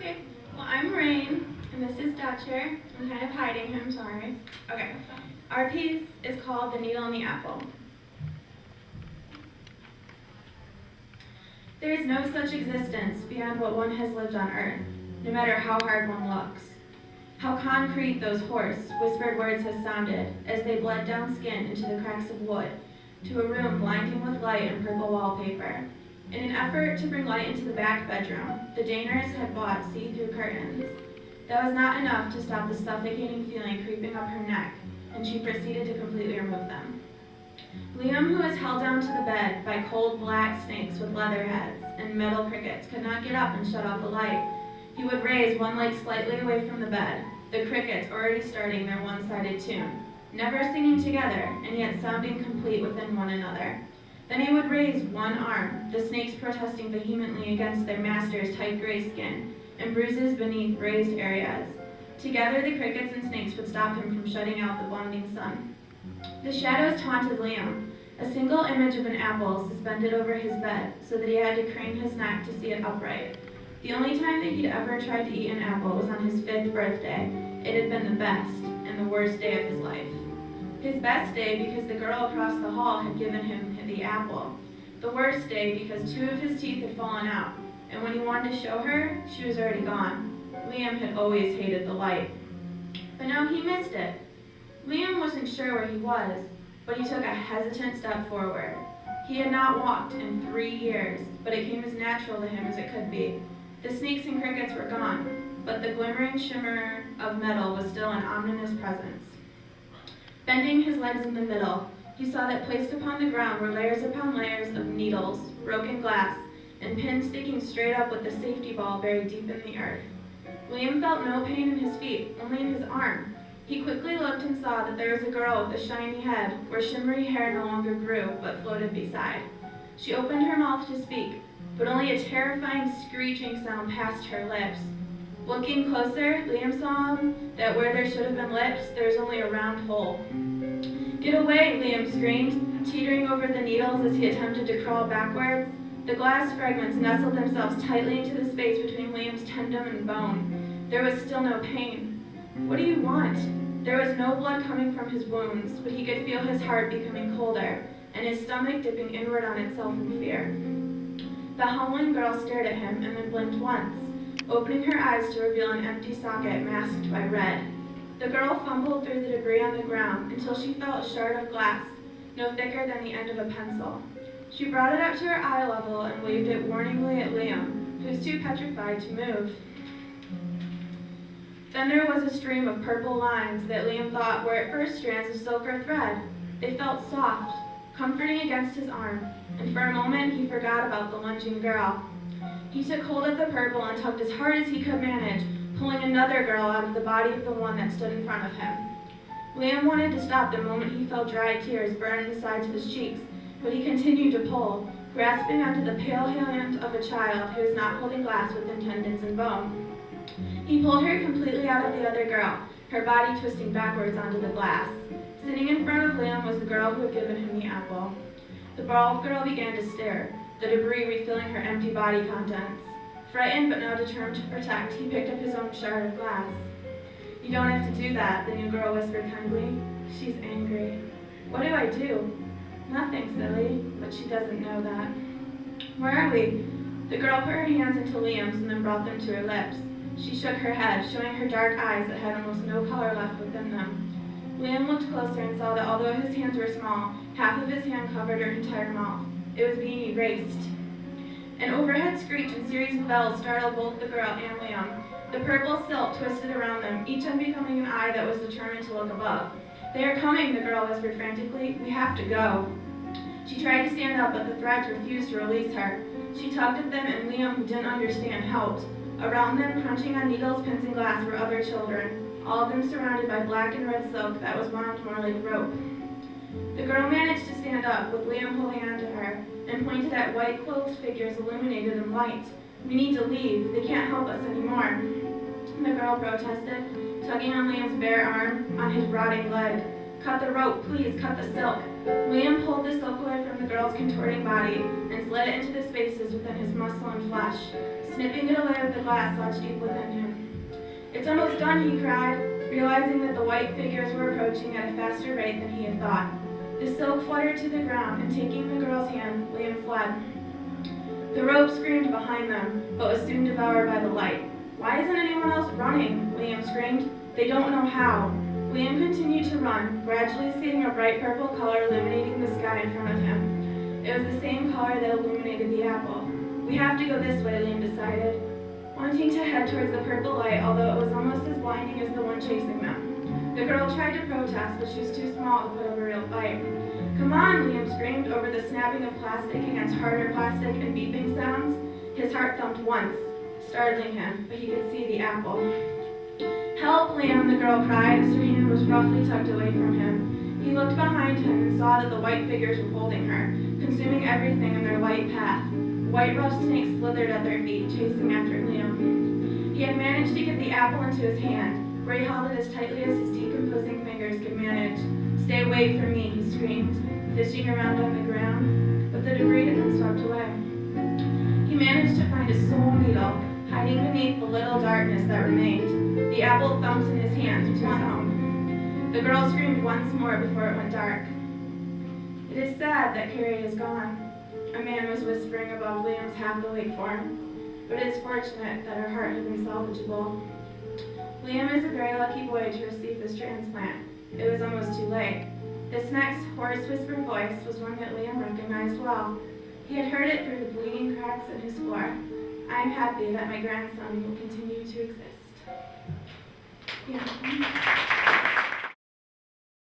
Okay. Well, I'm Raine, and this is Dutcher. I'm kind of hiding him, sorry. Okay. Our piece is called The Needle and the Apple. There is no such existence beyond what one has lived on earth, no matter how hard one looks. How concrete those hoarse, whispered words have sounded as they bled down skin into the cracks of wood, to a room blinding with light and purple wallpaper. In an effort to bring light into the back bedroom, the Daners had bought see-through curtains. That was not enough to stop the suffocating feeling creeping up her neck, and she proceeded to completely remove them. Liam, who was held down to the bed by cold black snakes with leather heads and metal crickets, could not get up and shut off the light. He would raise one leg slightly away from the bed, the crickets already starting their one-sided tune, never singing together, and yet sounding complete within one another. Then he would raise one arm, the snakes protesting vehemently against their master's tight gray skin, and bruises beneath raised areas. Together, the crickets and snakes would stop him from shutting out the blinding sun. The shadows taunted Liam, a single image of an apple suspended over his bed so that he had to crane his neck to see it upright. The only time that he'd ever tried to eat an apple was on his 5th birthday. It had been the best and the worst day of his life. His best day because the girl across the hall had given him the apple. The worst day because 2 of his teeth had fallen out, and when he wanted to show her, she was already gone. Liam had always hated the light. But now he missed it. Liam wasn't sure where he was, but he took a hesitant step forward. He had not walked in 3 years, but it came as natural to him as it could be. The snakes and crickets were gone, but the glimmering shimmer of metal was still an ominous presence. Bending his legs in the middle, he saw that placed upon the ground were layers upon layers of needles, broken glass, and pins sticking straight up with the safety ball buried deep in the earth. Liam felt no pain in his feet, only in his arm. He quickly looked and saw that there was a girl with a shiny head where shimmery hair no longer grew, but floated beside. She opened her mouth to speak, but only a terrifying screeching sound passed her lips. Looking closer, Liam saw that where there should have been lips, there was only a round hole. "Get away," Liam screamed, teetering over the needles as he attempted to crawl backwards. The glass fragments nestled themselves tightly into the space between Liam's tendon and bone. There was still no pain. "What do you want?" There was no blood coming from his wounds, but he could feel his heart becoming colder, and his stomach dipping inward on itself in fear. The howling girl stared at him and then blinked once, opening her eyes to reveal an empty socket masked by red. The girl fumbled through the debris on the ground until she felt a shard of glass, no thicker than the end of a pencil. She brought it up to her eye level and waved it warningly at Liam, who was too petrified to move. Then there was a stream of purple lines that Liam thought were at first strands of silk or thread. They felt soft, comforting against his arm, and for a moment he forgot about the lunging girl. He took hold of the purple and tugged as hard as he could manage, pulling another girl out of the body of the one that stood in front of him. Liam wanted to stop the moment he felt dry tears burn the sides of his cheeks, but he continued to pull, grasping onto the pale hand of a child who was not holding glass within tendons and bone. He pulled her completely out of the other girl, her body twisting backwards onto the glass. Sitting in front of Liam was the girl who had given him the apple. The bald girl began to stare, the debris refilling her empty body contents. Frightened but now determined to protect, he picked up his own shard of glass. "You don't have to do that," the new girl whispered kindly. "She's angry." "What do I do?" "Nothing, silly," but she doesn't know that. "Where are we?" The girl put her hands into Liam's and then brought them to her lips. She shook her head, showing her dark eyes that had almost no color left within them. Liam looked closer and saw that although his hands were small, half of his hand covered her entire mouth. It was being erased. An overhead screech and series of bells startled both the girl and Liam. The purple silk twisted around them, each unbecoming an eye that was determined to look above. "They are coming," the girl whispered frantically. "We have to go." She tried to stand up, but the threads refused to release her. She tugged at them, and Liam, who didn't understand, helped. Around them, crunching on needles, pins, and glass, were other children, all of them surrounded by black and red silk that was wound more like rope. The girl managed to stand up, with Liam holding onto her, and pointed at white-clothed figures illuminated in light. "We need to leave. They can't help us anymore," the girl protested, tugging on Liam's bare arm, on his rotting leg. Cut the rope, please, cut the silk. Liam pulled the silk away from the girl's contorting body and slid it into the spaces within his muscle and flesh, snipping it away with the glass lodged deep within him. It's almost done, he cried, realizing that the white figures were approaching at a faster rate than he had thought. The silk fluttered to the ground, and taking the girl's hand, Liam fled. The rope screamed behind them, but was soon devoured by the light. Why isn't anyone else running? Liam screamed. They don't know how. Liam continued to run, gradually seeing a bright purple color illuminating the sky in front of him. It was the same color that illuminated the apple. We have to go this way, Liam decided, wanting to head towards the purple light, although it was almost as blinding as the one chasing them. The girl tried to protest, but she was too small to put up a real fight. Come on, Liam screamed over the snapping of plastic against harder plastic and beeping sounds. His heart thumped once, startling him, but he could see the apple. Help, Liam, the girl cried as her hand was roughly tugged away from him. He looked behind him and saw that the white figures were holding her, consuming everything in their light path. White rough snakes slithered at their feet, chasing after Liam. He had managed to get the apple into his hand, where he held it as tightly as his decomposing fingers could manage. Stay away from me, he screamed, fishing around on the ground, but the debris had been swept away. He managed to find a soul needle, hiding beneath the little darkness that remained. The apple thumped in his hand to his own. The girl screamed once more before it went dark. It is sad that Carrie is gone, a man was whispering above Liam's half-awake form, but it is fortunate that her heart had been salvageable. Liam is a very lucky boy to receive this transplant. It was almost too late. This next hoarse whispered voice was one that Liam recognized well. He had heard it through the bleeding cracks in his floor. I am happy that my grandson will continue to exist. Yeah.